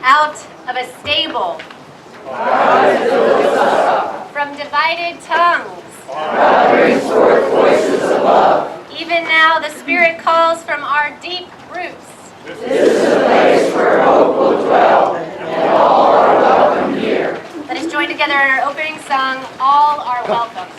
out of a stable, from divided tongues. Voices of love. Even now the Spirit calls from our deep roots. This is a place where hope will dwell, and all are welcome here. Let us join together in our opening song, All Are Welcome.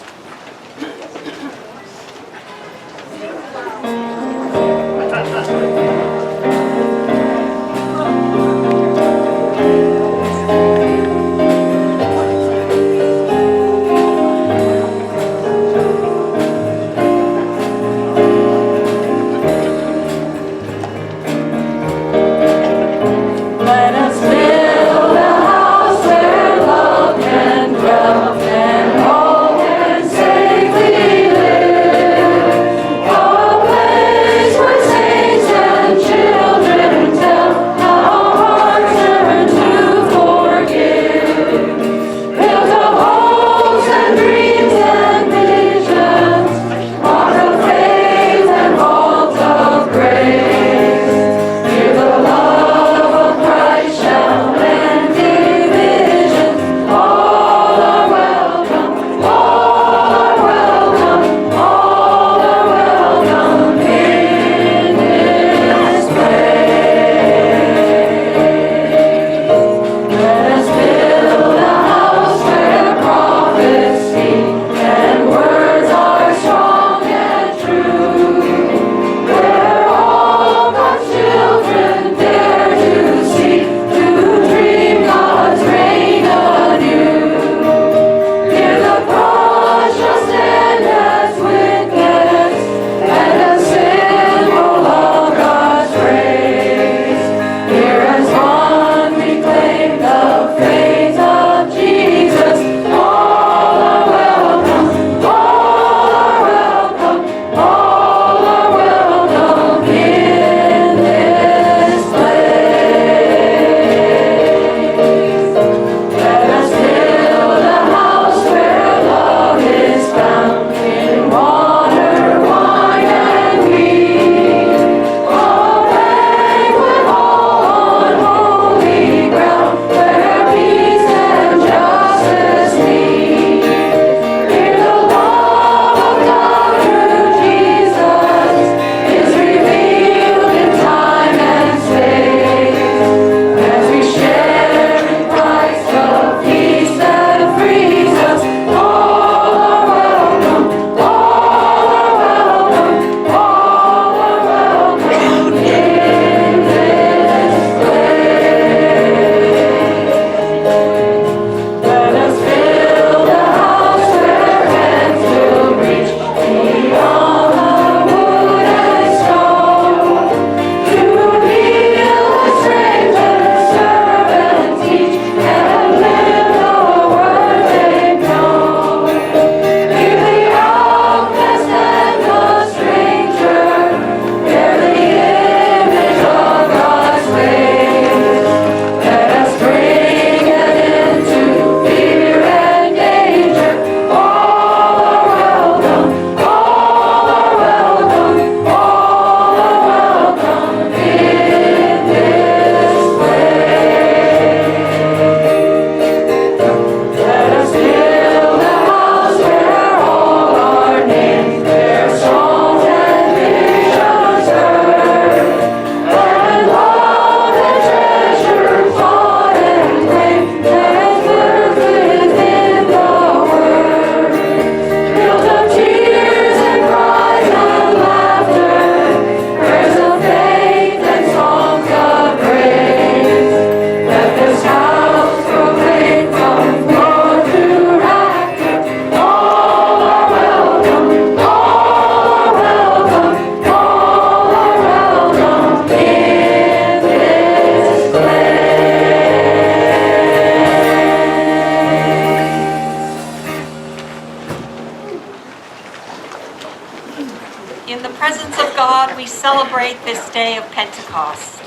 In the presence of God, we celebrate this day of Pentecost,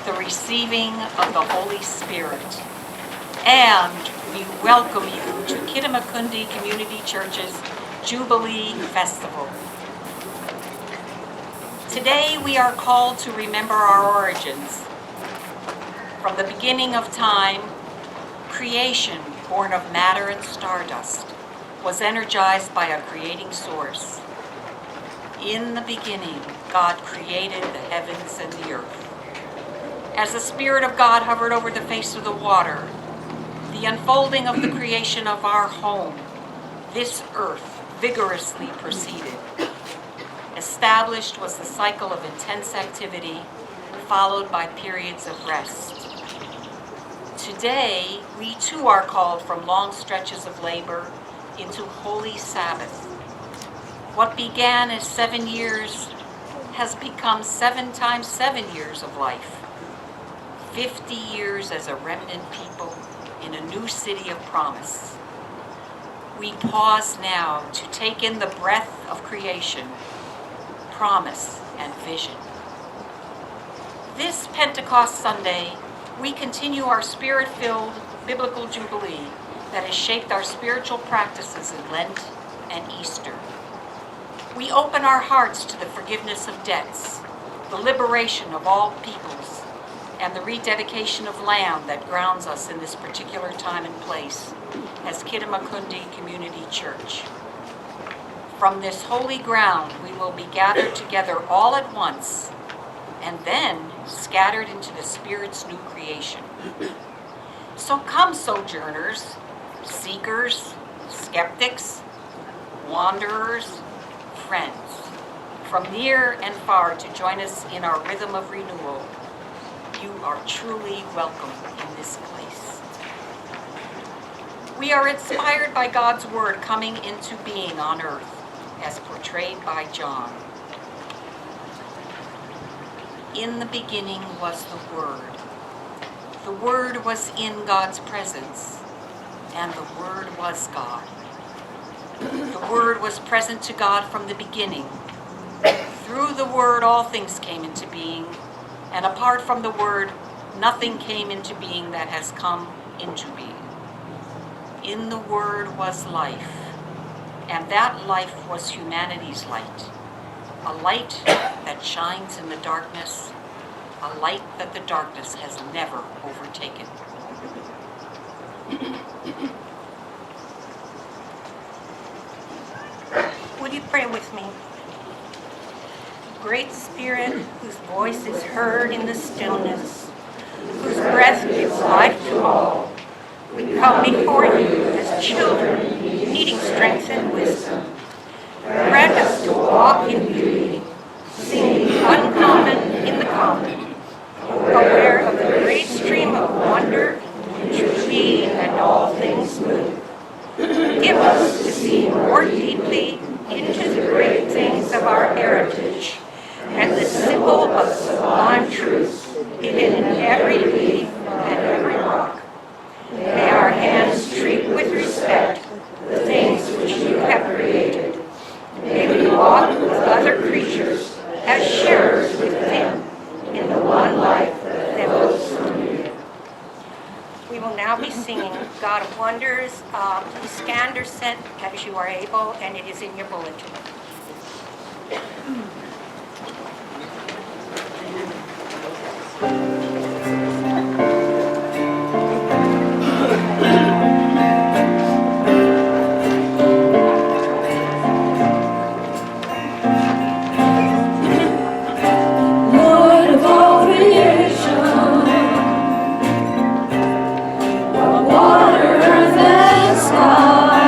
the receiving of the Holy Spirit. And we welcome you to Kittamaqundi Community Church's Jubilee Festival. Today we are called to remember our origins. From the beginning of time, creation, born of matter and stardust, was energized by a creating source. In the beginning, God created the heavens and the earth. As the Spirit of God hovered over the face of the water, the unfolding of the creation of our home, this earth, vigorously proceeded. Established was the cycle of intense activity, followed by periods of rest. Today, we too are called from long stretches of labor into holy Sabbath. What began as 7 years has become 7 times 7 years of life. 50 years as a remnant people in a new city of promise. We pause now to take in the breath of creation, promise, and vision. This Pentecost Sunday, we continue our spirit-filled biblical jubilee that has shaped our spiritual practices in Lent and Easter. We open our hearts to the forgiveness of debts, the liberation of all peoples, and the rededication of land that grounds us in this particular time and place as Kittamaqundi Community Church. From this holy ground, we will be gathered together all at once and then scattered into the Spirit's new creation. So come, sojourners, seekers, skeptics, wanderers, friends, from near and far to join us in our rhythm of renewal. You are truly welcome in this place. We are inspired by God's word coming into being on earth, as portrayed by John. In the beginning was the Word. The Word was in God's presence, and the Word was God. The Word was present to God from the beginning. Through the Word all things came into being, and apart from the Word, nothing came into being that has come into being. In the Word was life, and that life was humanity's light. A light that shines in the darkness, a light that the darkness has never overtaken. Would you pray with me? Great Spirit, whose voice is heard in the stillness, whose breath gives life to all, we come before you as children, needing strength and wisdom. Grant us to walk in beauty, seeing the uncommon in the common, aware of the great stream of wonder which we and all things move. Give us to see more deeply into the great things of our heritage and the symbol of sublime truth hidden in every leaf and every rock. May our hands treat with respect the things which you have created. May we walk with other creatures as sharers with them in the one life that flows from you. We will now be singing God of Wonders. Please stand or sit as you are able, and it is in your bulletin. Water, earth, and sky.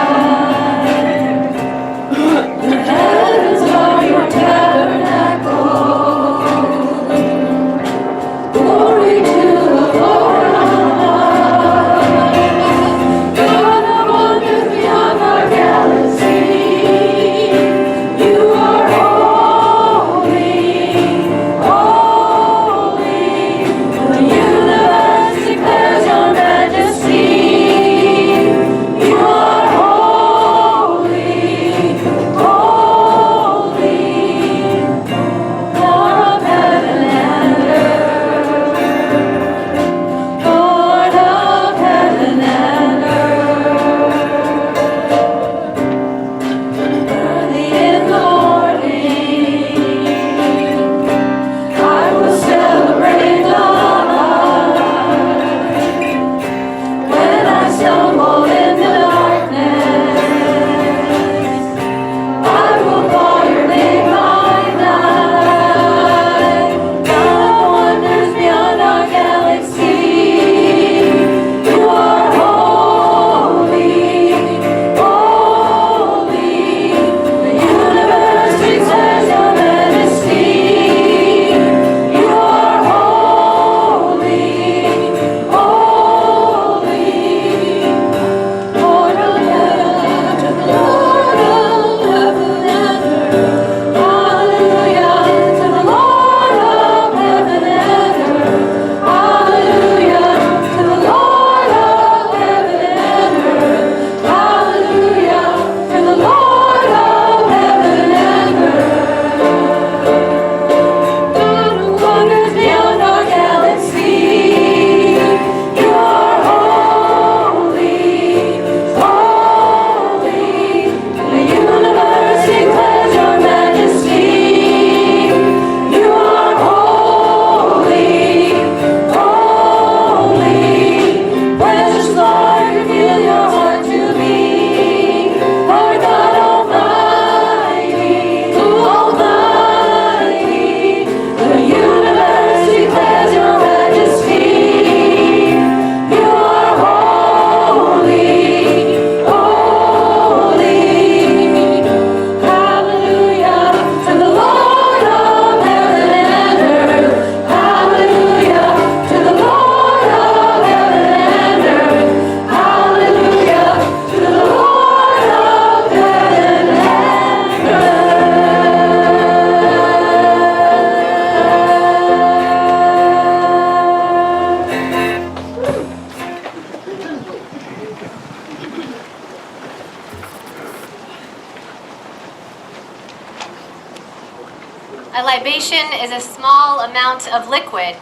libation is a small amount of liquid,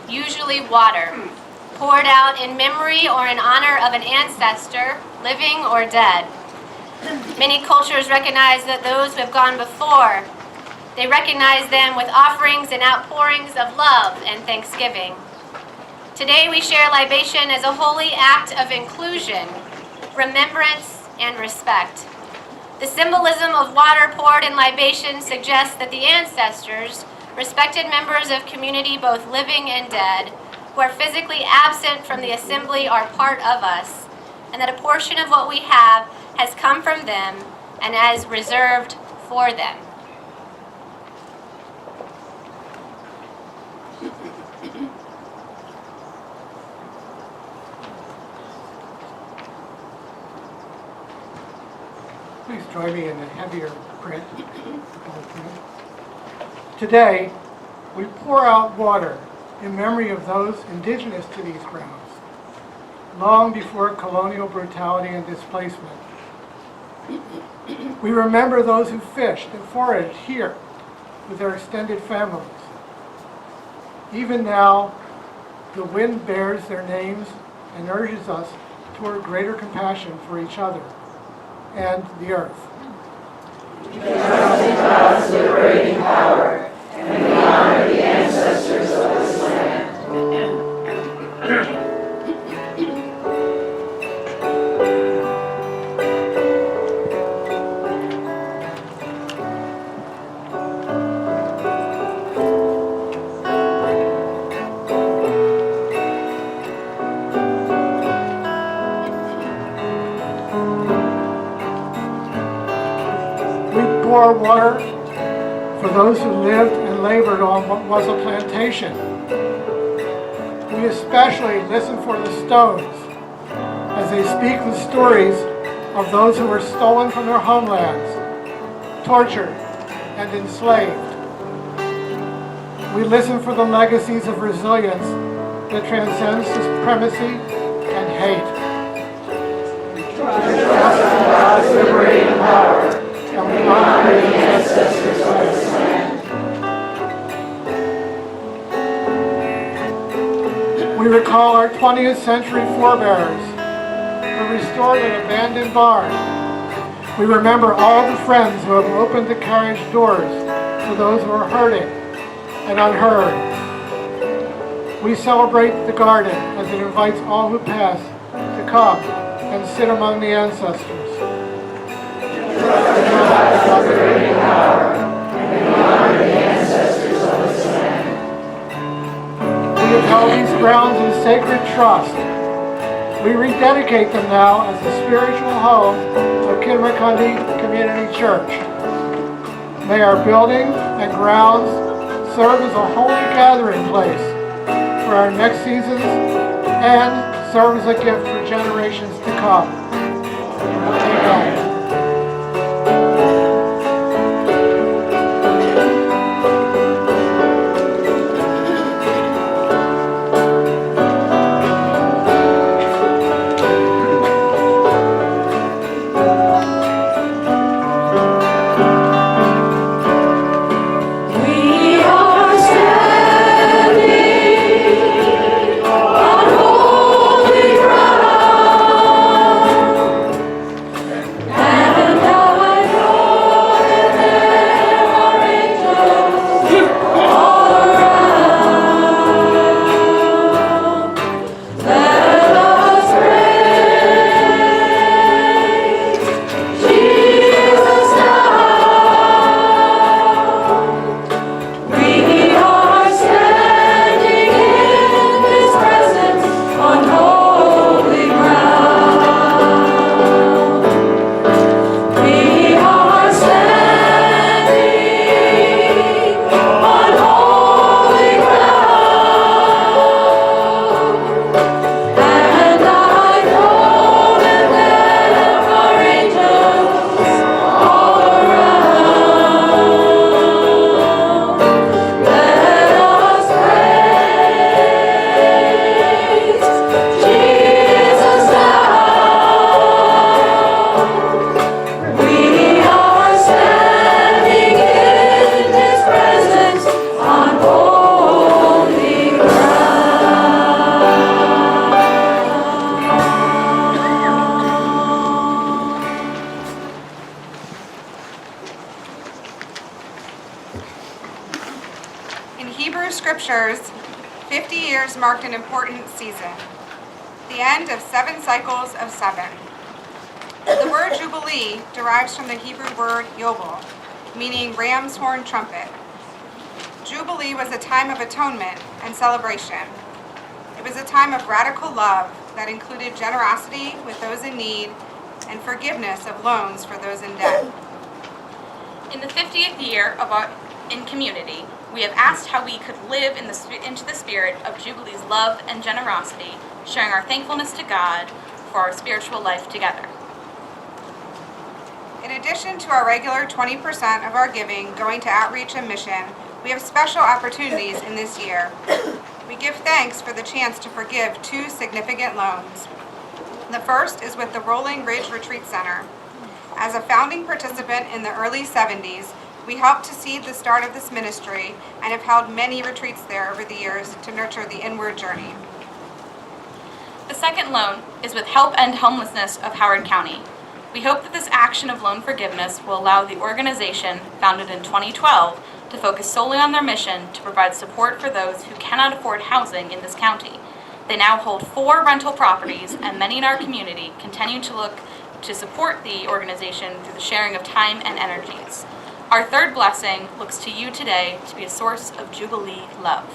usually water, poured out in memory or in honor of an ancestor, living or dead. Many cultures recognize that those who have gone before, they recognize them with offerings and outpourings of love and thanksgiving. Today we share libation as a holy act of inclusion, remembrance, and respect. The symbolism of water poured in libation suggests that the ancestors, respected members of community both living and dead, who are physically absent from the assembly are part of us, and that a portion of what we have has come from them and is reserved for them. Please join me in the heavier print. Today, we pour out water in memory of those indigenous to these grounds, long before colonial brutality and displacement. We remember those who fished and foraged here with their extended families. Even now, the wind bears their names and urges us toward greater compassion for each other and the earth. God's liberating power, and we honor the ancestors of this land. Pour water for those who lived and labored on what was a plantation. We especially listen for the stones as they speak the stories of those who were stolen from their homelands, tortured, and enslaved. We listen for the legacies of resilience that transcends supremacy and hate. We trust in God's liberating power, and we honor the ancestors of this land. We recall our 20th century forebears who restored an abandoned barn. We remember all the friends who have opened the carriage doors to those who are hurting and unheard. We celebrate the garden as it invites all who pass to come and sit among the ancestors. God's liberating power, and we honor the ancestors of this land. We have held these grounds in sacred trust. We rededicate them now as the spiritual home of Kittamaqundi Community Church. May our building and grounds serve as a holy gathering place for our next seasons and serve as a gift for generations to come. Amen. And scriptures, 50 years marked an important season, the end of 7 cycles of 7. The word Jubilee derives from the Hebrew word Yobel, meaning ram's horn trumpet. Jubilee was a time of atonement and celebration. It was a time of radical love that included generosity with those in need and forgiveness of loans for those in debt. In the 50th year of our community, we have asked how we could live into the spirit of Jubilee's love and generosity, sharing our thankfulness to God for our spiritual life together. In addition to our regular 20% of our giving going to outreach and mission, we have special opportunities in this year. We give thanks for the chance to forgive 2 significant loans. The first is with the Rolling Ridge Retreat Center. As a founding participant in the early 70s, we helped to seed the start of this ministry and have held many retreats there over the years to nurture the inward journey. The second loan is with Help End Homelessness of Howard County. We hope that this action of loan forgiveness will allow the organization, founded in 2012, to focus solely on their mission to provide support for those who cannot afford housing in this county. They now hold 4 rental properties, and many in our community continue to look to support the organization through the sharing of time and energies. Our third blessing looks to you today to be a source of Jubilee love.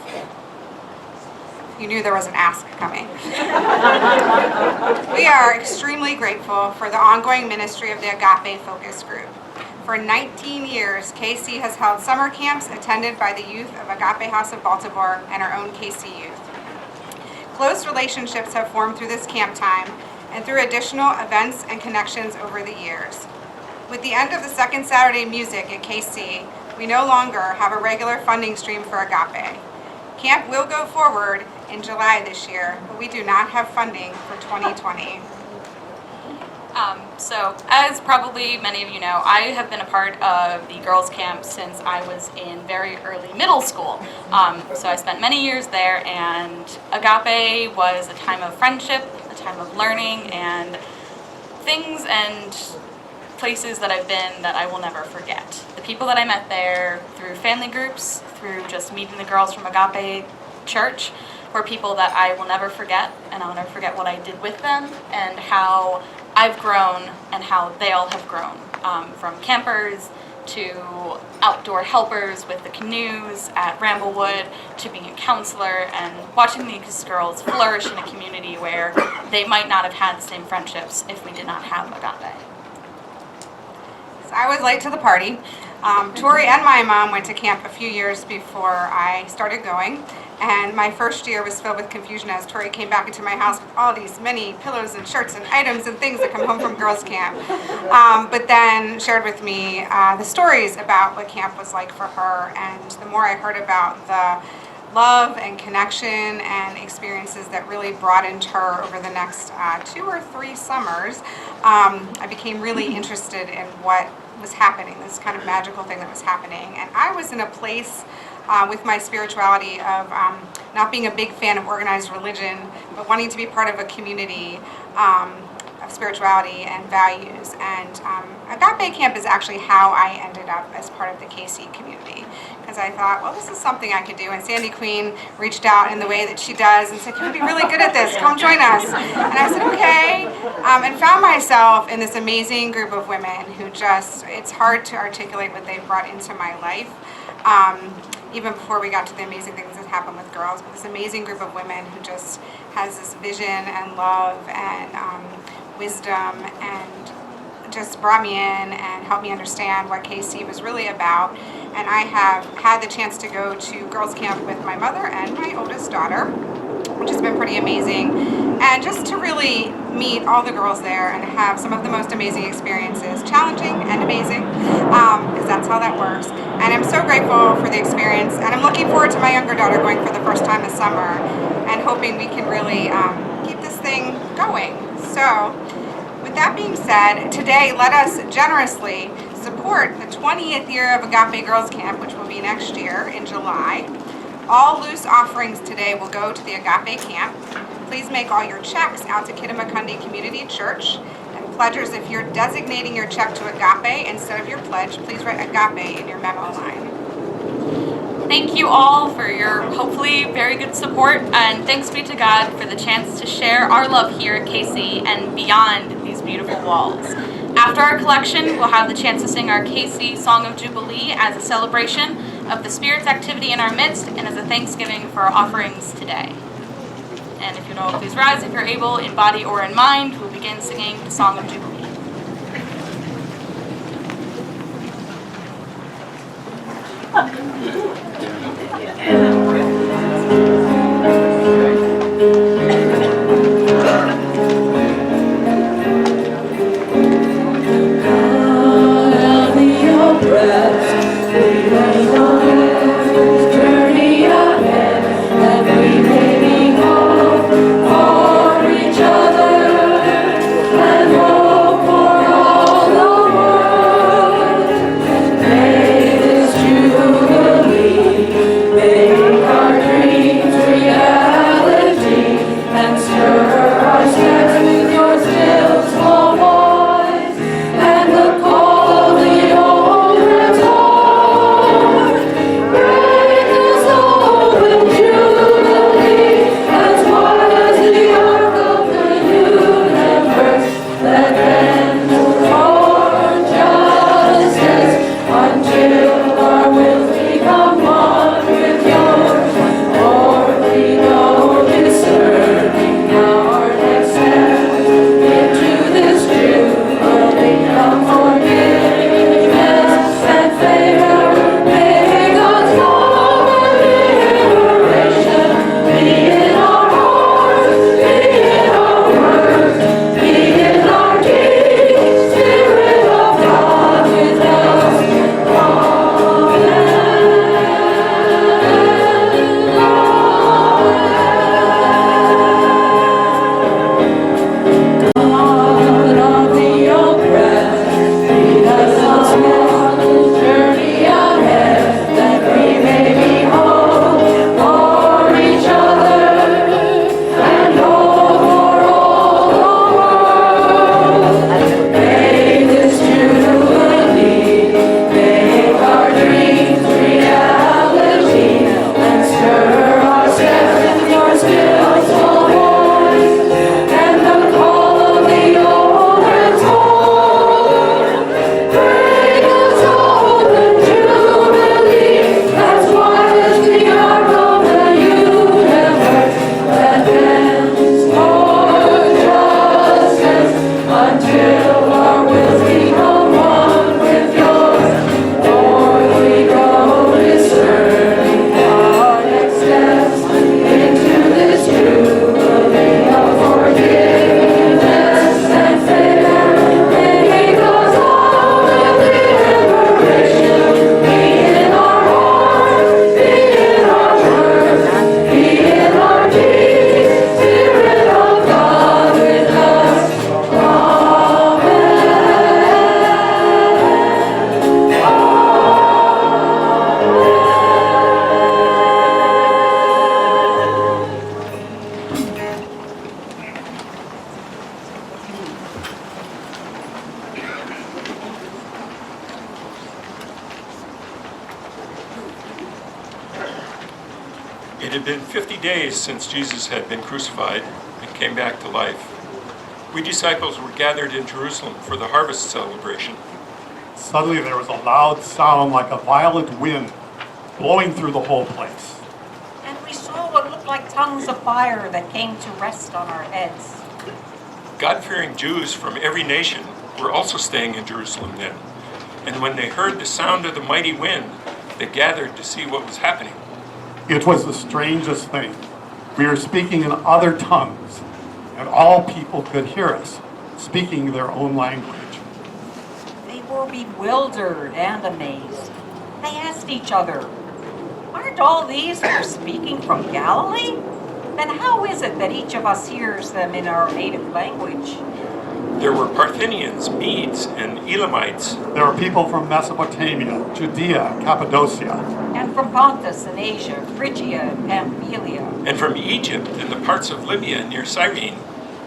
You knew there was an ask coming. We are extremely grateful for the ongoing ministry of the Agape Focus Group. For 19 years, KC has held summer camps attended by the youth of Agape House of Baltimore and our own KC youth. Close relationships have formed through this camp time and through additional events and connections over the years. With the end of the second Saturday music at KC, we no longer have a regular funding stream for Agape. Camp will go forward in July this year, but we do not have funding for 2020. So, as probably many of you know, I have been a part of the girls' camp since I was in very early middle school. So I spent many years there, and Agape was a time of friendship, a time of learning, and things and places that I've been that I will never forget. The people that I met there through family groups, through just meeting the girls from Agape Church, were people that I will never forget, and I'll never forget what I did with them and how I've grown and how they all have grown, from campers to outdoor helpers with the canoes at Ramblewood to being a counselor and watching these girls flourish in a community where they might not have had the same friendships if we did not have Agape. So I was late to the party. Tori and my mom went to camp a few years before I started going, and my first year was filled with confusion as Tori came back into my house with all these many pillows and shirts and items and things that come home from girls' camp. But then shared with me the stories about what camp was like for her, and the more I heard about the love and connection and experiences that really broadened her over the next 2 or 3 summers, I became really interested in what was happening, this kind of magical thing that was happening. And I was in a place with my spirituality of not being a big fan of organized religion, but wanting to be part of a community of spirituality and values. And Agape Camp is actually how I ended up as part of the KC community, because I thought, well, this is something I could do. And Sandy Queen reached out in the way that she does and said, you'd be really good at this, come join us. And I said, okay, and found myself in this amazing group of women who just, it's hard to articulate what they brought into my life. Even before we got to the amazing things that happen with girls, but this amazing group of women who just has this vision and love and wisdom, and just brought me in and helped me understand what KC was really about. And I have had the chance to go to girls camp with my mother and my oldest daughter, which has been pretty amazing, and just to really meet all the girls there and have some of the most amazing experiences, challenging and amazing, because that's how that works. And I'm so grateful for the experience, and I'm looking forward to my younger daughter going for the first time this summer and hoping we can really keep this thing going. So with that being said, today let us generously support the 20th year of Agape Girls Camp, which will be next year in July. All loose offerings today will go to the Agape Camp. Please make all your checks out to Kittamaqundi Community Church. And pledgers, if you're designating your check to Agape instead of your pledge, please write Agape in your memo line. Thank you all for your hopefully very good support, and thanks be to God for the chance to share our love here at KC and beyond these beautiful walls. After our collection, we'll have the chance to sing our KC Song of Jubilee as a celebration of the Spirit's activity in our midst and as a thanksgiving for our offerings today. And if you'd all please rise if you're able, in body or in mind, we'll begin singing the Song of Jubilee. It had been 50 days since Jesus had been crucified and came back to life. We disciples were gathered in Jerusalem for the harvest celebration. Suddenly there was a loud sound like a violent wind blowing through the whole place. And we saw what looked like tongues of fire that came to rest on our heads. God-fearing Jews from every nation were also staying in Jerusalem then. And when they heard the sound of the mighty wind, they gathered to see what was happening. It was the strangest thing. We were speaking in other tongues, and all people could hear us, speaking their own language. They were bewildered and amazed. They asked each other, "Aren't all these who are speaking from Galilee? Then how is it that each of us hears them in our native language?" There were Parthians, Medes, and Elamites. There were people from Mesopotamia, Judea, Cappadocia, And from Pontus and Asia, Phrygia and Pamphylia. And from Egypt and the parts of Libya near Cyrene.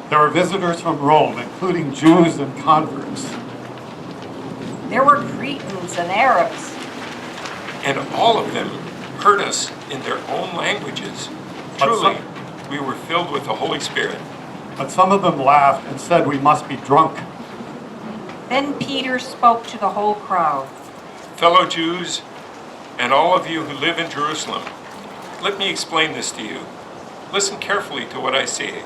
There were visitors from Rome, including Jews and converts. There were Cretans and Arabs. And all of them heard us in their own languages. Truly, we were filled with the Holy Spirit. But some of them laughed and said we must be drunk. Then Peter spoke to the whole crowd. Fellow Jews, and all of you who live in Jerusalem, let me explain this to you. Listen carefully to what I say.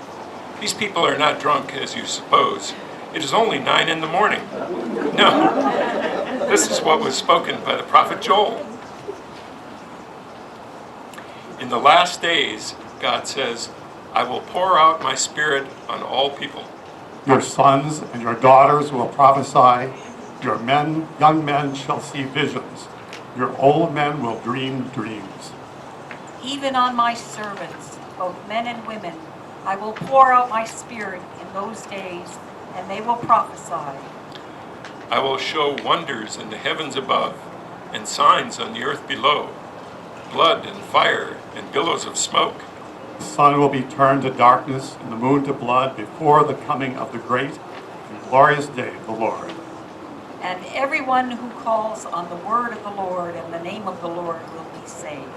These people are not drunk, as you suppose. It is only 9 in the morning. No, this is what was spoken by the prophet Joel. In the last days, God says, I will pour out my Spirit on all people. Your sons and your daughters will prophesy. Your young men shall see visions. Your old men will dream dreams. Even on my servants, both men and women, I will pour out my Spirit in those days, and they will prophesy. I will show wonders in the heavens above and signs on the earth below, blood and fire and billows of smoke. The sun will be turned to darkness and the moon to blood before the coming of the great and glorious day of the Lord. And everyone who calls on the word of the Lord and the name of the Lord will be saved.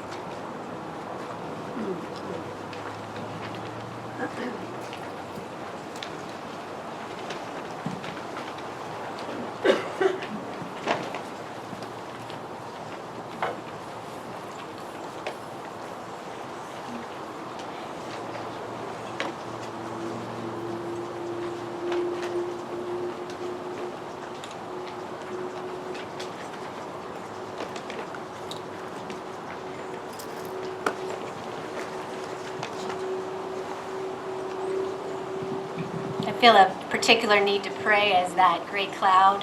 I feel a particular need to pray as that great cloud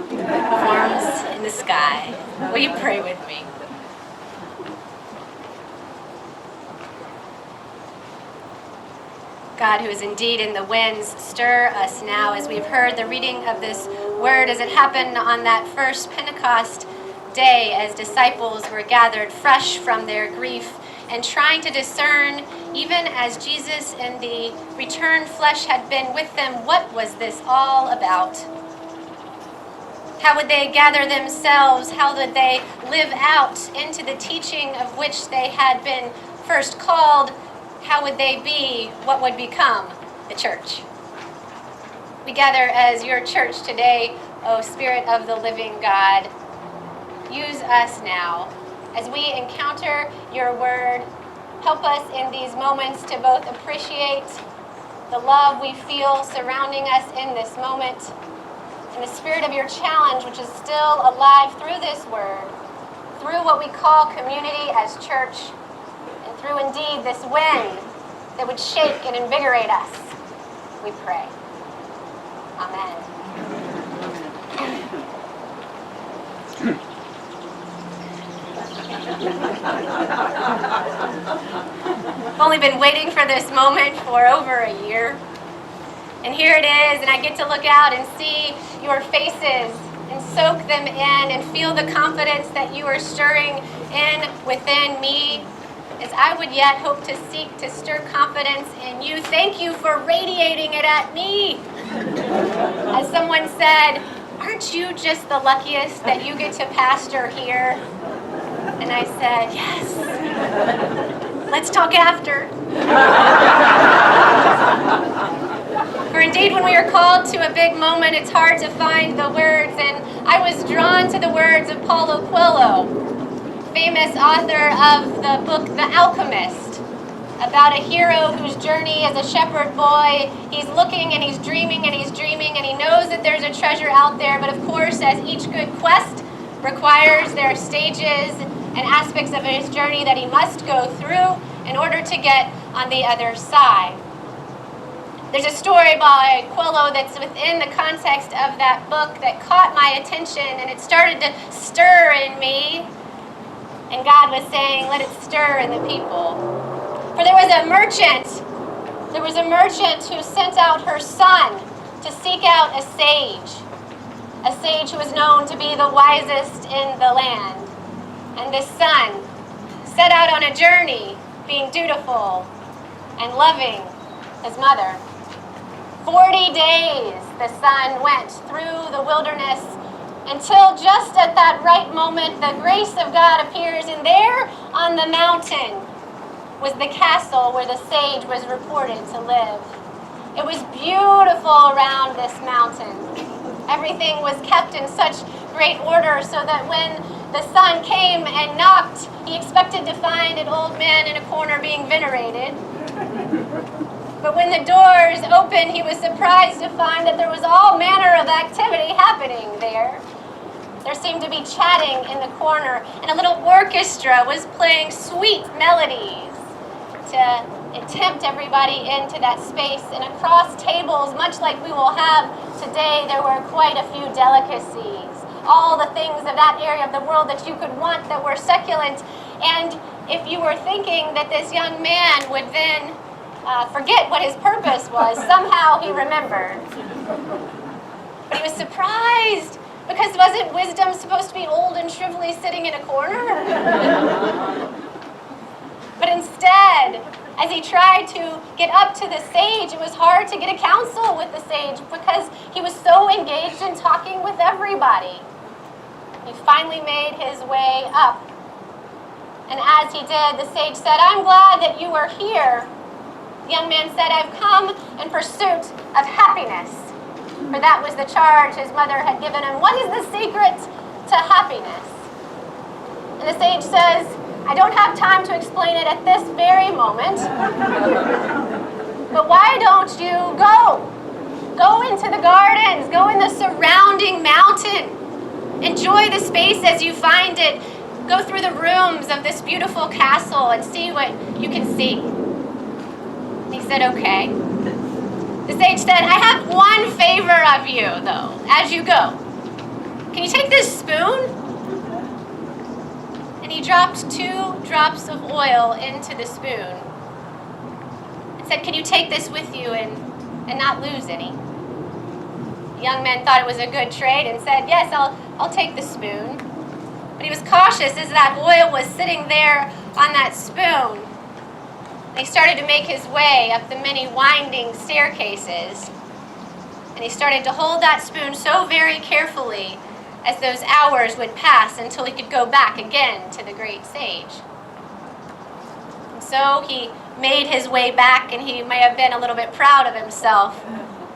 forms in the sky. Will you pray with me? God, who is indeed in the winds, stir us now as we've heard the reading of this word as it happened on that first Pentecost day as disciples were gathered fresh from their grief and trying to discern, even as Jesus in the returned flesh had been with them, what was this all about? How would they gather themselves? How would they live out into the teaching of which they had been first called? How would they be what would become the church? We gather as your church today, O Spirit of the living God. Use us now as we encounter your word. Help us in these moments to both appreciate the love we feel surrounding us in this moment and the spirit of your challenge, which is still alive through this word, through what we call community as church, and through indeed this wind that would shake and invigorate us. We pray. Amen. I've only been waiting for this moment for over a year. And here it is, and I get to look out and see your faces and soak them in and feel the confidence that you are stirring in within me as I would yet hope to seek to stir confidence in you. Thank you for radiating it at me. As someone said, aren't you just the luckiest that you get to pastor here? And I said, yes. Let's talk after. For indeed, when we are called to a big moment, it's hard to find the words. And I was drawn to the words of Paulo Coelho, famous author of the book The Alchemist, about a hero whose journey as a shepherd boy, he's looking and he's dreaming and he's dreaming and he knows that there's a treasure out there. But of course, as each good quest requires, there are stages and aspects of his journey that he must go through in order to get on the other side. There's a story by Coelho that's within the context of that book that caught my attention, and it started to stir in me. And God was saying, let it stir in the people. For there was a merchant who sent out her son to seek out a sage who was known to be the wisest in the land. And this son set out on a journey, being dutiful and loving his mother. 40 days the son went through the wilderness until just at that right moment, the grace of God appears, and there on the mountain was the castle where the sage was reported to live. It was beautiful around this mountain. Everything was kept in such great order so that when the son came and knocked, he expected to find an old man in a corner being venerated. But when the doors opened, he was surprised to find that there was all manner of activity happening there. There seemed to be chatting in the corner, and a little orchestra was playing sweet melodies to tempt everybody into that space. And across tables, much like we will have today, there were quite a few delicacies. All the things of that area of the world that you could want that were succulent. And if you were thinking that this young man would then forget what his purpose was, somehow he remembered. But he was surprised, because wasn't wisdom supposed to be old and shrivelly sitting in a corner? But instead, as he tried to get up to the sage, it was hard to get a counsel with the sage because he was so engaged in talking with everybody. He finally made his way up. And as he did, the sage said, "I'm glad that you are here." The young man said, "I've come in pursuit of happiness." For that was the charge his mother had given him. What is the secret to happiness? And the sage says, "I don't have time to explain it at this very moment. But why don't you go? Go into the gardens, go in the surrounding mountain. Enjoy the space as you find it. Go through the rooms of this beautiful castle and see what you can see." And he said, "Okay." The sage said, "I have one favor of you, though, as you go. Can you take this spoon?" And he dropped 2 drops of oil into the spoon and said, "Can you take this with you and not lose any?" The young man thought it was a good trade and said, "Yes, I'll take the spoon." But he was cautious as that oil was sitting there on that spoon. And he started to make his way up the many winding staircases. And he started to hold that spoon so very carefully as those hours would pass until he could go back again to the great sage. And so he made his way back, and he may have been a little bit proud of himself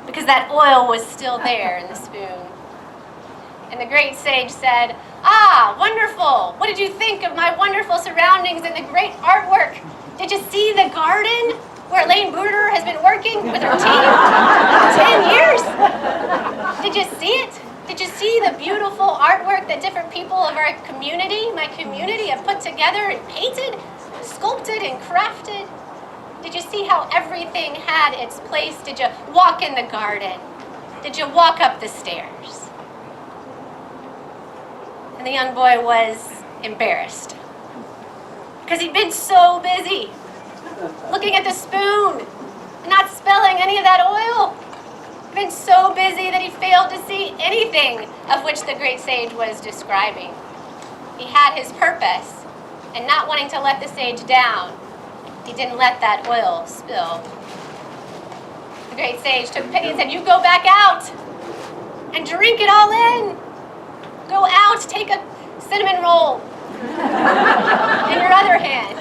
because that oil was still there in the spoon. And the great sage said, "Ah, wonderful! What did you think of my wonderful surroundings and the great artwork? Did you see the garden where Elaine Bruder has been working with her team? 10 years? Did you see it? Did you see the beautiful artwork that different people of our community, my community, have put together and painted, sculpted, and crafted? Did you see how everything had its place? Did you walk in the garden? Did you walk up the stairs?" And the young boy was embarrassed because he'd been so busy looking at the spoon and not spilling any of that oil. He'd been so busy that he failed to see anything of which the great sage was describing. He had his purpose, and not wanting to let the sage down, he didn't let that oil spill. The great sage took pity and said, "You go back out and drink it all in. Go out, take a cinnamon roll in your other hand.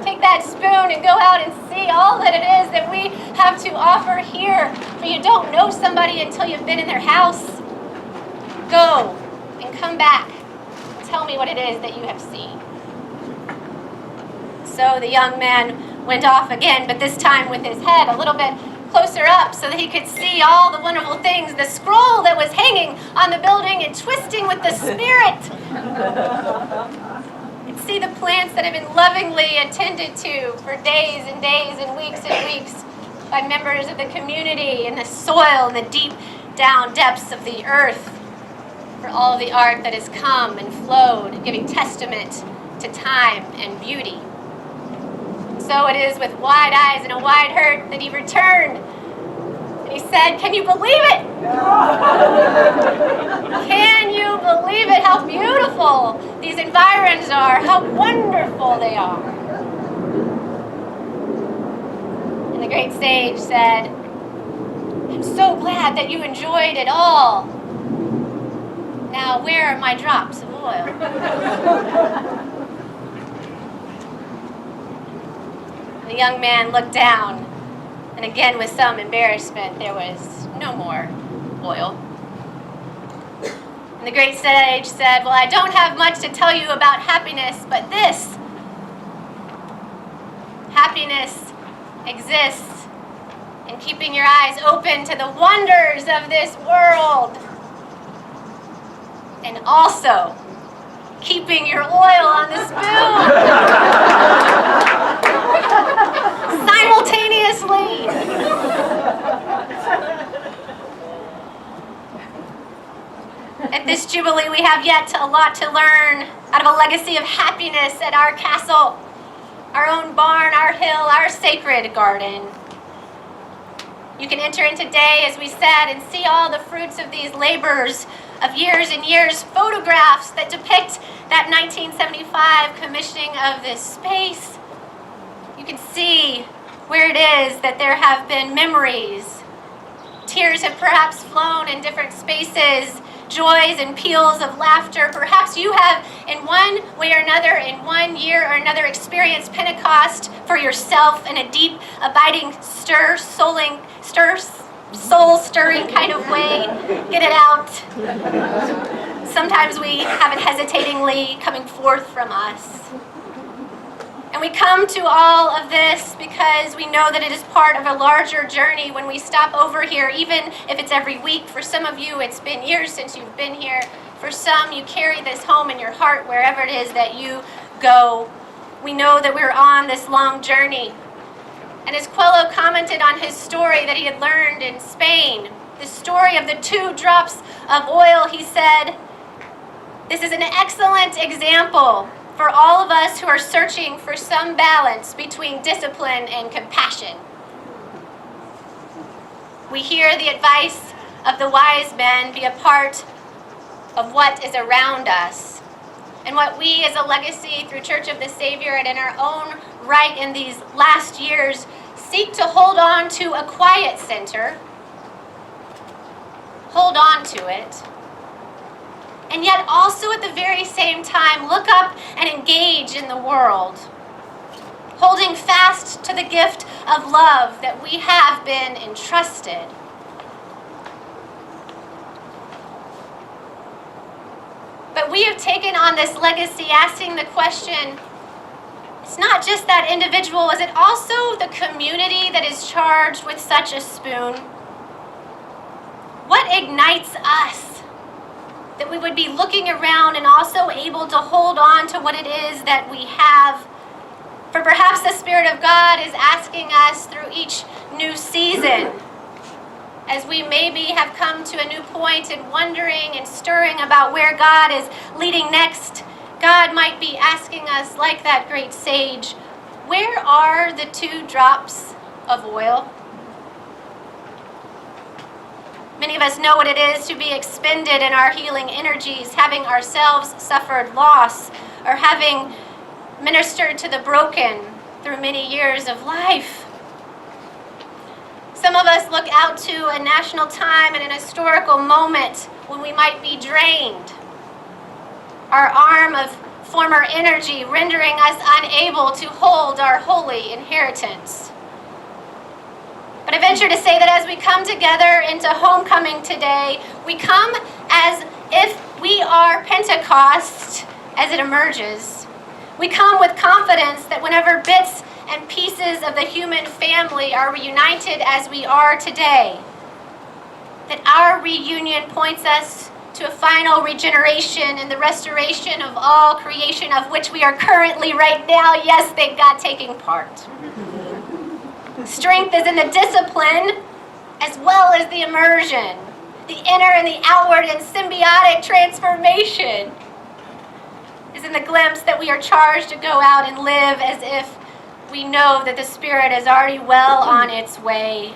Take that spoon and go out and see all that it is that we have to offer here. For you don't know somebody until you've been in their house. Go and come back. Tell me what it is that you have seen." So the young man went off again, but this time with his head a little bit closer up so that he could see all the wonderful things, the scroll that was hanging on the building and twisting with the spirit. And see the plants that have been lovingly attended to for days and days and weeks by members of the community, and the soil and the deep down depths of the earth for all of the art that has come and flowed, giving testament to time and beauty. So it is with wide eyes and a wide heart that he returned. And he said, "Can you believe it? Can you believe it? How beautiful these environs are. How wonderful they are." And the great sage said, "I'm so glad that you enjoyed it all. Now, where are my drops of oil? The young man looked down, and again with some embarrassment, there was no more oil. And the great sage said, well, I don't have much to tell you about happiness, but this. Happiness exists in keeping your eyes open to the wonders of this world. And also keeping your oil on the spoon. Simultaneously. At this Jubilee, we have yet a lot to learn out of a legacy of happiness at our castle, our own barn, our hill, our sacred garden. You can enter in today, as we said, and see all the fruits of these labors of years and years, photographs that depict that 1975 commissioning of this space. You can see where it is that there have been memories. Tears have perhaps flown in different spaces, joys and peals of laughter. Perhaps you have, in one way or another, in one year or another, experienced Pentecost for yourself in a deep, abiding, soul-stirring kind of way. Get it out. Sometimes we have it hesitatingly coming forth from us. And we come to all of this because we know that it is part of a larger journey when we stop over here, even if it's every week. For some of you, it's been years since you've been here. For some, you carry this home in your heart wherever it is that you go. We know that we're on this long journey. And as Quello commented on his story that he had learned in Spain, the story of the 2 drops of oil, he said, this is an excellent example for all of us who are searching for some balance between discipline and compassion. We hear the advice of the wise men, be a part of what is around us. And what we as a legacy through Church of the Savior and in our own right in these last years seek to hold on to a quiet center, hold on to it, and yet also at the very same time look up and engage in the world, holding fast to the gift of love that we have been entrusted. But we have taken on this legacy asking the question, it's not just that individual, is it also the community that is charged with such a spoon? What ignites us that we would be looking around and also able to hold on to what it is that we have? For perhaps the Spirit of God is asking us through each new season, as we maybe have come to a new point in wondering and stirring about where God is leading next, God might be asking us, like that great sage, where are the 2 drops of oil? Many of us know what it is to be expended in our healing energies, having ourselves suffered loss, or having ministered to the broken through many years of life. Some of us look out to a national time and an historical moment when we might be drained, our arm of former energy rendering us unable to hold our holy inheritance. But I venture to say that as we come together into homecoming today, we come as if we are Pentecost as it emerges. We come with confidence that whenever bits and pieces of the human family are reunited as we are today, that our reunion points us to a final regeneration and the restoration of all creation, of which we are currently right now, yes, thank God, taking part. Strength is in the discipline as well as the immersion, the inner and the outward and symbiotic transformation is in the glimpse that we are charged to go out and live as if we know that the Spirit is already well on its way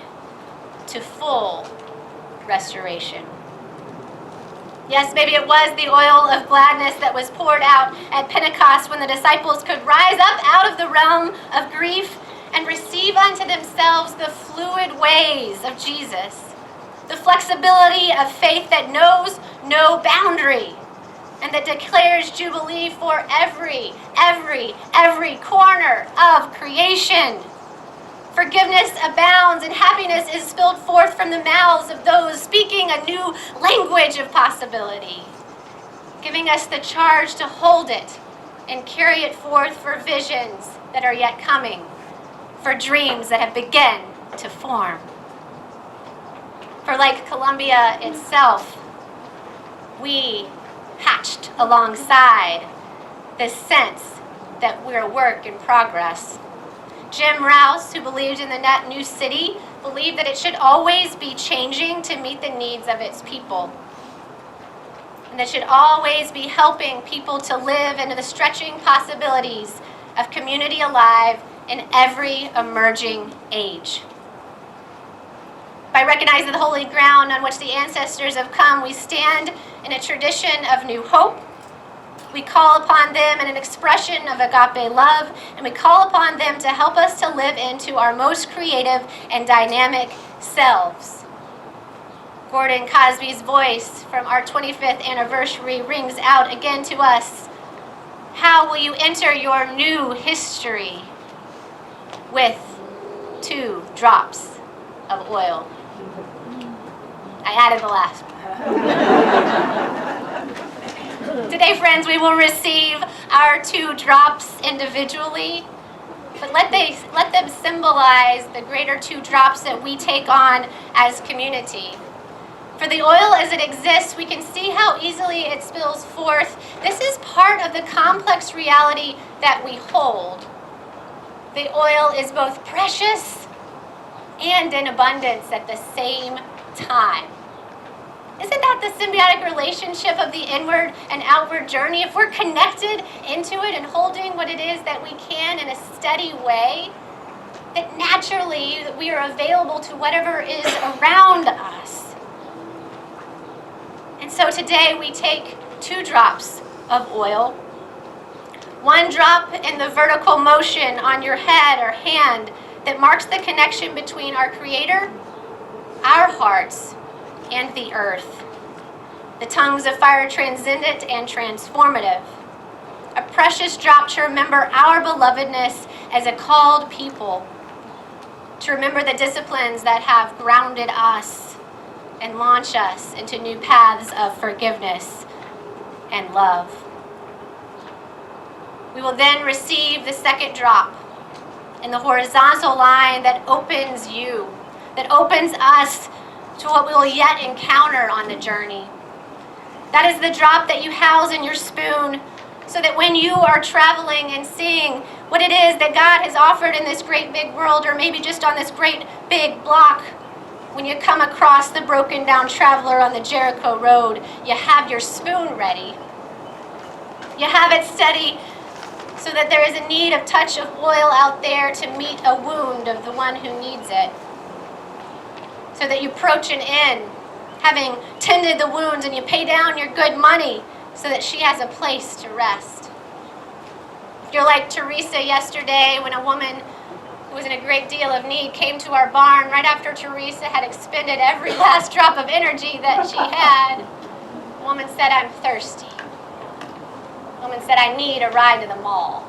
to full restoration. Yes, maybe it was the oil of gladness that was poured out at Pentecost when the disciples could rise up out of the realm of grief and receive unto themselves the fluid ways of Jesus. the flexibility of faith that knows no boundary, and that declares Jubilee for every corner of creation. Forgiveness abounds and happiness is spilled forth from the mouths of those speaking a new language of possibility, giving us the charge to hold it and carry it forth for visions that are yet coming, for dreams that have begun to form. For like Columbia itself, we hatched alongside this sense that we're a work in progress. Jim Rouse, who believed in the net new city, believed that it should always be changing to meet the needs of its people. And that should always be helping people to live into the stretching possibilities of community alive in every emerging age. By recognizing the holy ground on which the ancestors have come, we stand in a tradition of new hope. We call upon them in an expression of agape love, and we call upon them to help us to live into our most creative and dynamic selves. Gordon Cosby's voice from our 25th anniversary rings out again to us. How will you enter your new history? With 2 drops of oil. I added the last one. Today, friends, we will receive our 2 drops individually, but let them symbolize the greater 2 drops that we take on as community. For the oil as it exists, we can see how easily it spills forth. This is part of the complex reality that we hold. The oil is both precious and in abundance at the same time. Isn't that the symbiotic relationship of the inward and outward journey? If we're connected into it and holding what it is that we can in a steady way, that naturally we are available to whatever is around us. And so today we take 2 drops of oil. 1 drop in the vertical motion on your head or hand that marks the connection between our Creator, our hearts, and the earth. The tongues of fire transcendent and transformative. A precious drop to remember our belovedness as a called people. To remember the disciplines that have grounded us and launch us into new paths of forgiveness and love. We will then receive the 2nd drop in the horizontal line that opens you, that opens us to what we will yet encounter on the journey. That is the drop that you house in your spoon, so that when you are traveling and seeing what it is that God has offered in this great big world, or maybe just on this great big block, when you come across the broken down traveler on the Jericho road, you have your spoon ready. You have it steady so that there is a need of touch of oil out there to meet a wound of the one who needs it. So that you approach an inn, having tended the wounds, and you pay down your good money so that she has a place to rest. You're like Teresa yesterday when a woman who was in a great deal of need came to our barn right after Teresa had expended every last drop of energy that she had. The woman said, "I'm thirsty." The woman said, "I need a ride to the mall."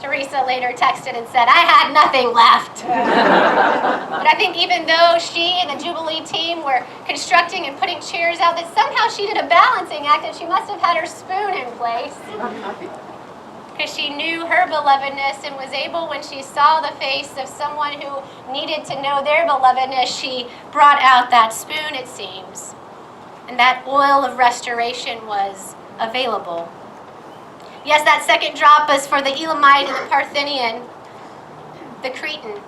Teresa later texted and said, "I had nothing left." But I think even though she and the Jubilee team were constructing and putting chairs out, that somehow she did a balancing act, and she must have had her spoon in place. Because she knew her belovedness and was able, when she saw the face of someone who needed to know their belovedness, she brought out that spoon, it seems. And that oil of restoration was available. Yes, that 2nd drop is for the Elamite and the Parthenian, the Cretan,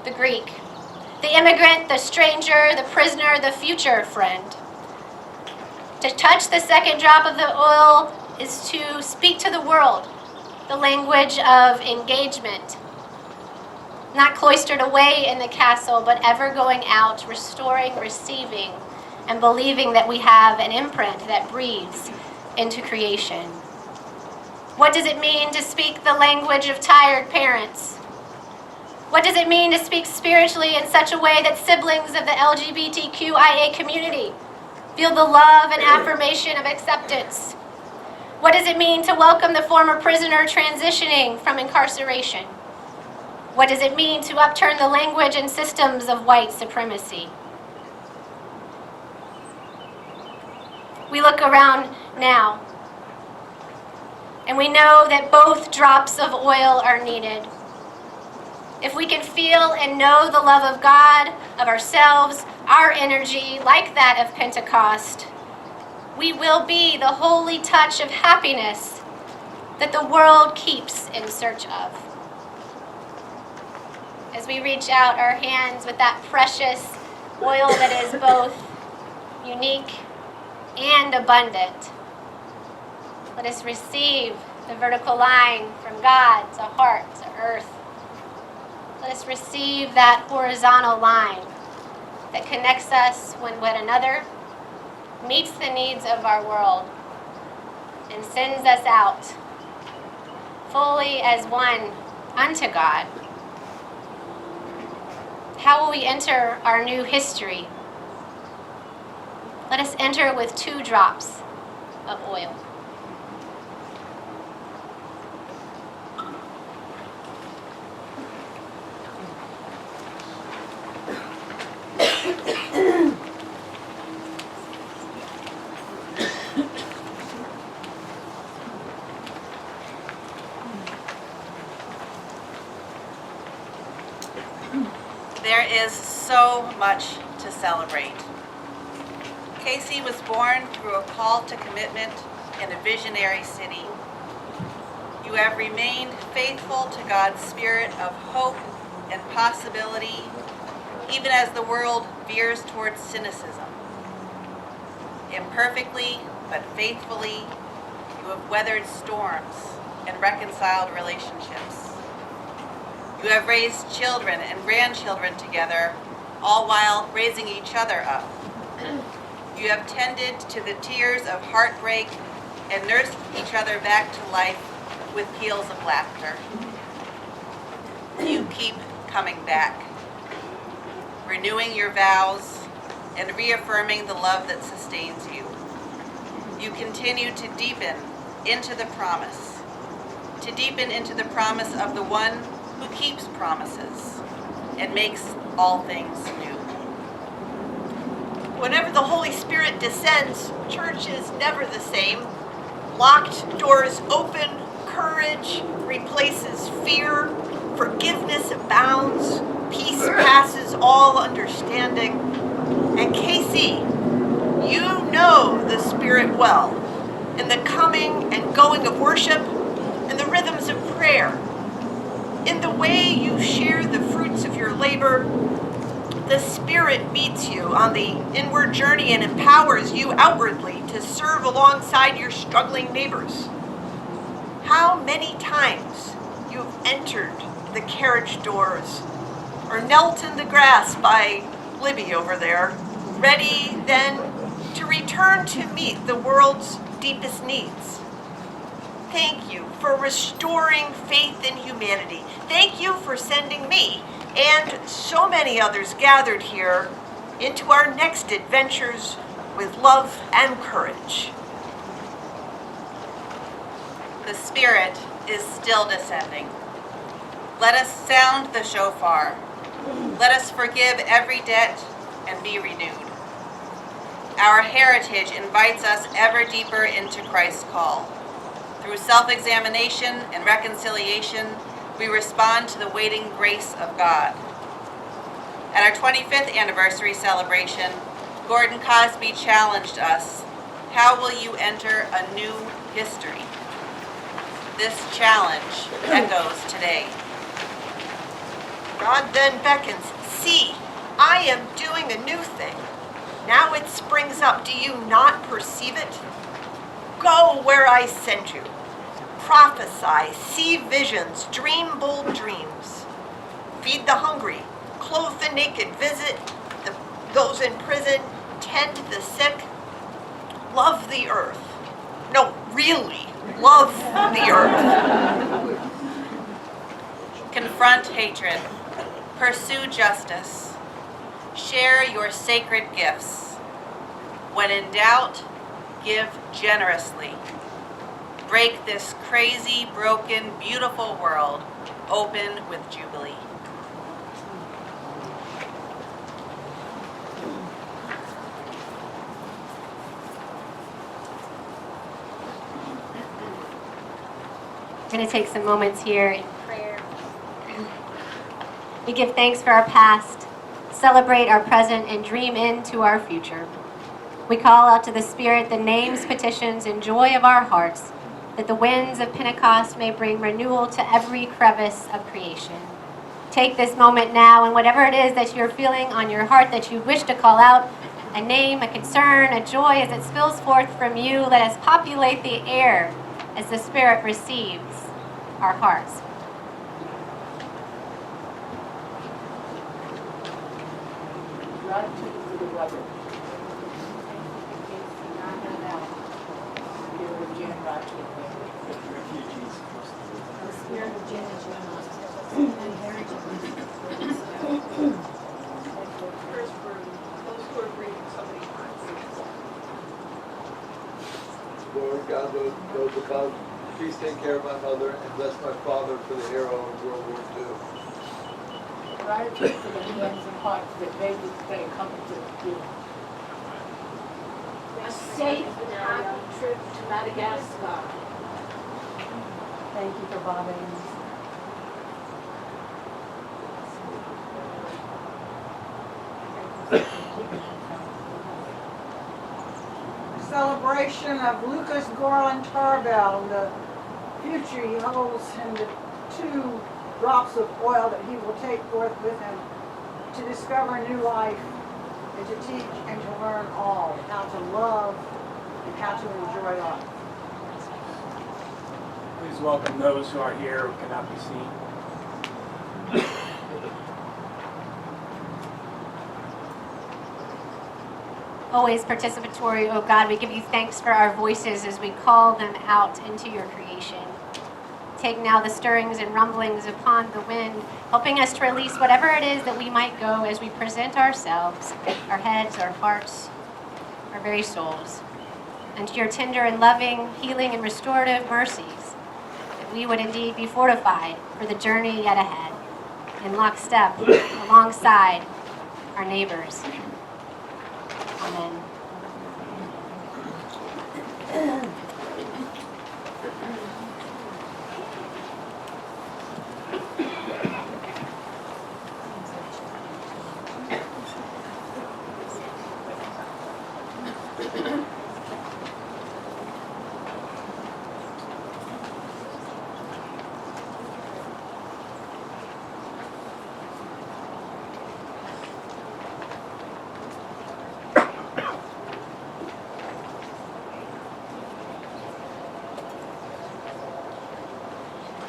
the Greek, the immigrant, the stranger, the prisoner, the future friend. To touch the 2nd drop of the oil is to speak to the world the language of engagement. Not cloistered away in the castle, but ever going out, restoring, receiving, and believing that we have an imprint that breathes into creation. What does it mean to speak the language of tired parents? What does it mean to speak spiritually in such a way that siblings of the LGBTQIA community feel the love and affirmation of acceptance? What does it mean to welcome the former prisoner transitioning from incarceration? What does it mean to upturn the language and systems of white supremacy? We look around now, and we know that both drops of oil are needed. If we can feel and know the love of God, of ourselves, our energy, like that of Pentecost, we will be the holy touch of happiness that the world keeps in search of. As we reach out our hands with that precious oil that is both unique and abundant, let us receive the vertical line from God to heart to earth. Let us receive that horizontal line that connects us with one another, meets the needs of our world, and sends us out fully as one unto God. How will we enter our new history? Let us enter with 2 drops of oil. There is so much to celebrate. Casey was born through a call to commitment in a visionary city. You have remained faithful to God's spirit of hope and possibility, even as the world veers towards cynicism. Imperfectly, but faithfully, you have weathered storms and reconciled relationships. You have raised children and grandchildren together, all while raising each other up. You have tended to the tears of heartbreak and nursed each other back to life with peals of laughter. You keep coming back, renewing your vows and reaffirming the love that sustains you. You continue to deepen into the promise of the one who keeps promises and makes all things new. Whenever the Holy Spirit descends, church is never the same. Locked doors open, courage replaces fear, forgiveness abounds, peace passes all understanding. And Casey, you know the Spirit well, in the coming and going of worship, and the rhythms of prayer, in the way you share the fruits of your labor. The Spirit meets you on the inward journey and empowers you outwardly to serve alongside your struggling neighbors. How many times you've entered the carriage doors or knelt in the grass by Libby over there, ready then to return to meet the world's deepest needs. Thank you for restoring faith in humanity. Thank you for sending me and so many others gathered here into our next adventures with love and courage. The Spirit is still descending. Let us sound the shofar. Let us forgive every debt and be renewed. Our heritage invites us ever deeper into Christ's call. Through self-examination and reconciliation, we respond to the waiting grace of God. At our 25th anniversary celebration, Gordon Cosby challenged us, how will you enter a new history? This challenge echoes today. God then beckons, see, I am doing a new thing. Now it springs up, do you not perceive it? Go where I send you. Prophesy, see visions, dream bold dreams. Feed the hungry, clothe the naked, visit those in prison, tend the sick. Love the earth. No, really, love the earth. Confront hatred, Pursue justice. Share your sacred gifts. When in doubt, give generously. Break this crazy, broken, beautiful world open with Jubilee. We're going to take some moments here in prayer. We give thanks for our past, celebrate our present, and dream into our future. We call out to the Spirit the names, petitions, and joy of our hearts, that the winds of Pentecost may bring renewal to every crevice of creation. Take this moment now, and whatever it is that you're feeling on your heart that you wish to call out, a name, a concern, a joy as it spills forth from you, let us populate the air as the Spirit receives our hearts. Lord God, those above, please take care of my mother and bless my father for the hero of World War II. Gratitude for the hands and hearts that made this day come to you. A safe and happy trip to Madagascar. Thank you for Bob Ames. Celebration of Lucas Gorlin Tarbell, the future he holds, and the 2 drops of oil that he will take forth with him to discover new life and to teach and to learn all, how to love and how to enjoy life. Please welcome those who are here who cannot be seen. Always participatory, oh God, we give you thanks for our voices as we call them out into your creation. Take now the stirrings and rumblings upon the wind, helping us to release whatever it is that we might go as we present ourselves, our heads, our hearts, our very souls, and to your tender and loving, healing and restorative mercies, that we would indeed be fortified for the journey yet ahead, in lockstep, alongside our neighbors. Amen.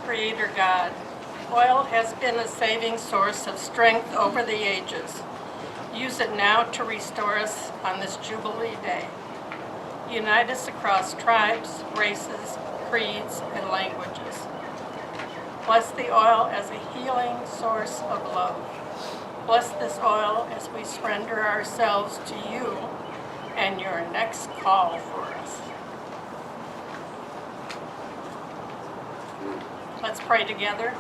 Creator God, oil has been a saving source of strength over the ages. Use it now to restore us on this Jubilee Day. Unite us across tribes, races, creeds, and languages. Bless the oil as a healing source of love. Bless this oil as we surrender ourselves to you and your next call for us. Let's pray together.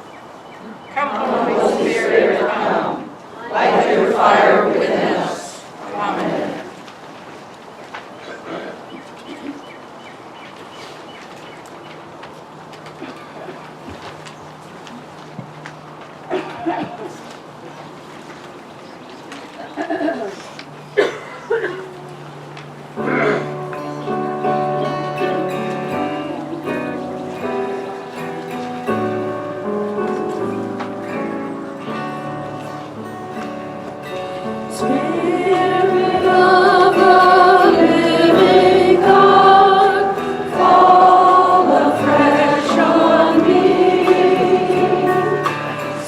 Come, Holy Spirit, come. Light your fire within us. Amen.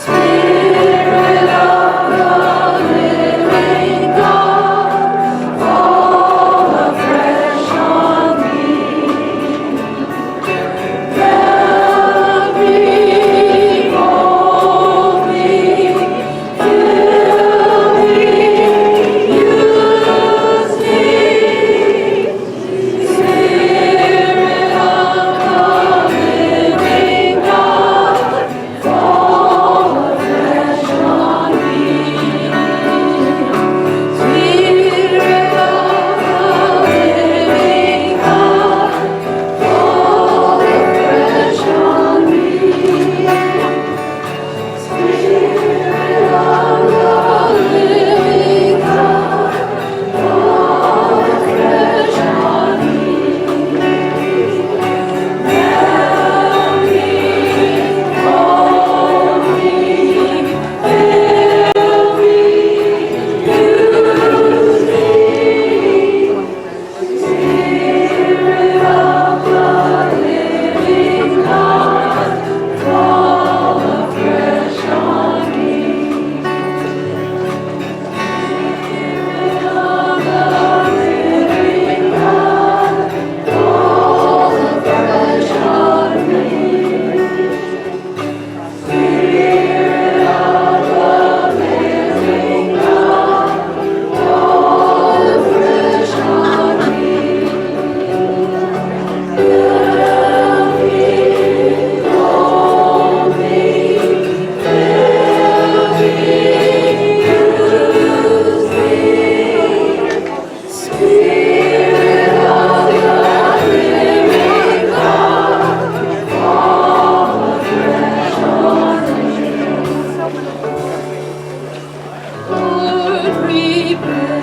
Spirit of the living God. Sanctuary.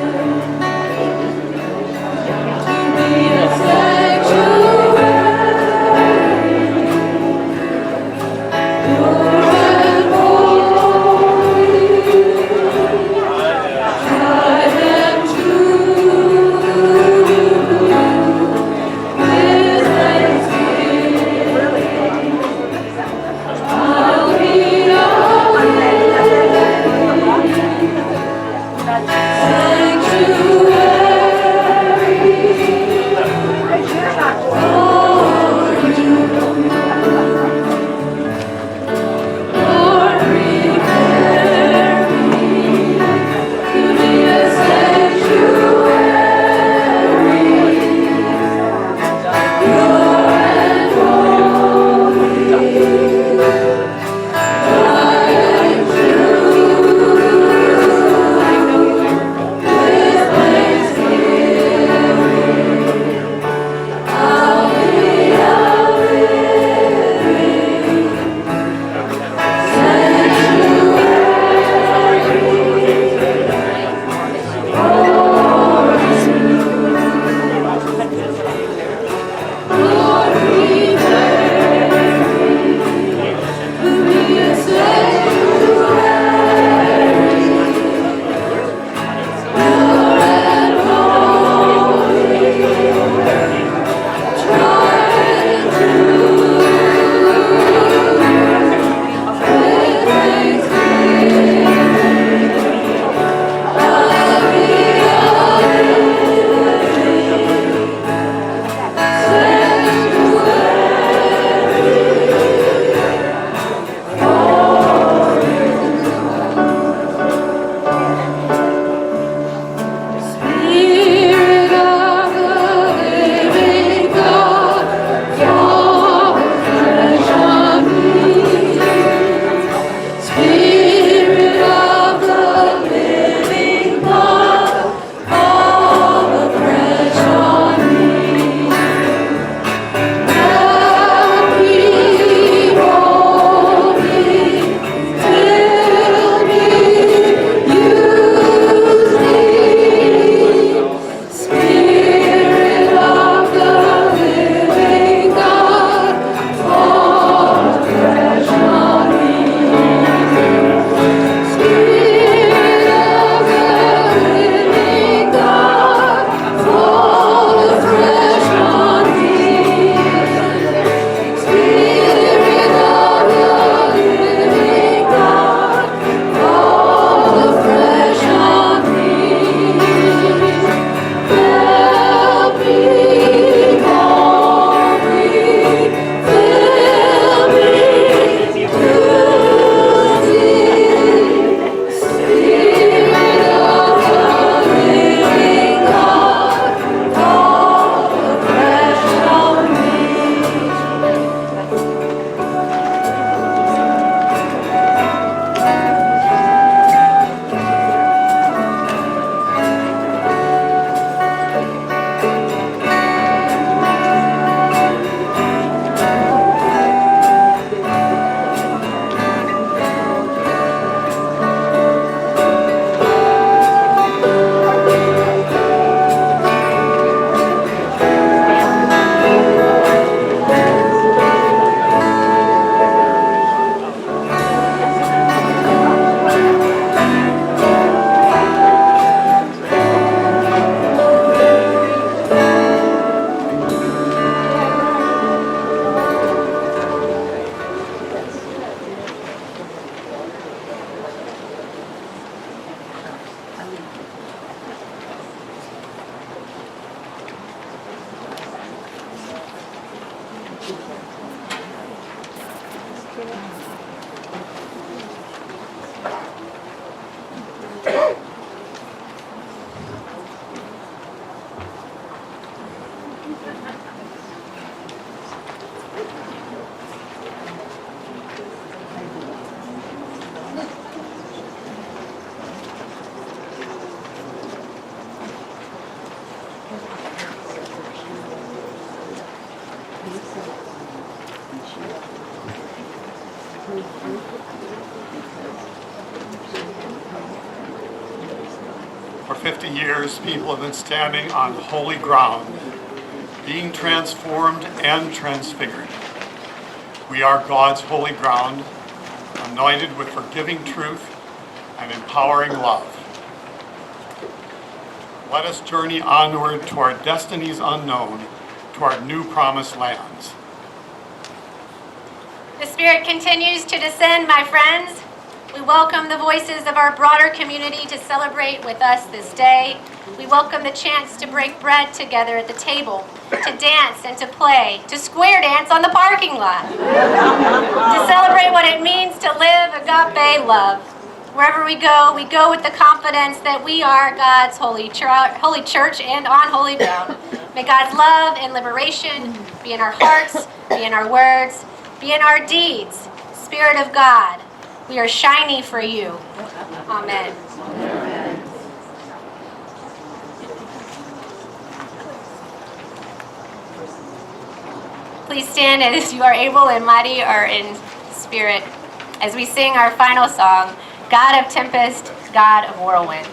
For 50 years, people have been standing on holy ground, being transformed and transfigured. We are God's holy ground, anointed with forgiving truth and empowering love. Let us journey onward to our destinies unknown, to our new promised lands. The Spirit continues to descend, my friends. We welcome the voices of our broader community to celebrate with us this day. We welcome the chance to break bread together at the table, to dance and to play, to square dance on the parking lot, to celebrate what it means to live agape love. Wherever we go with the confidence that we are God's holy church and on holy ground. May God's love and liberation be in our hearts, be in our words, be in our deeds. Spirit of God, we are shiny for you. Amen. Please stand as you are able and mighty or in spirit as we sing our final song, God of Tempest, God of Whirlwind.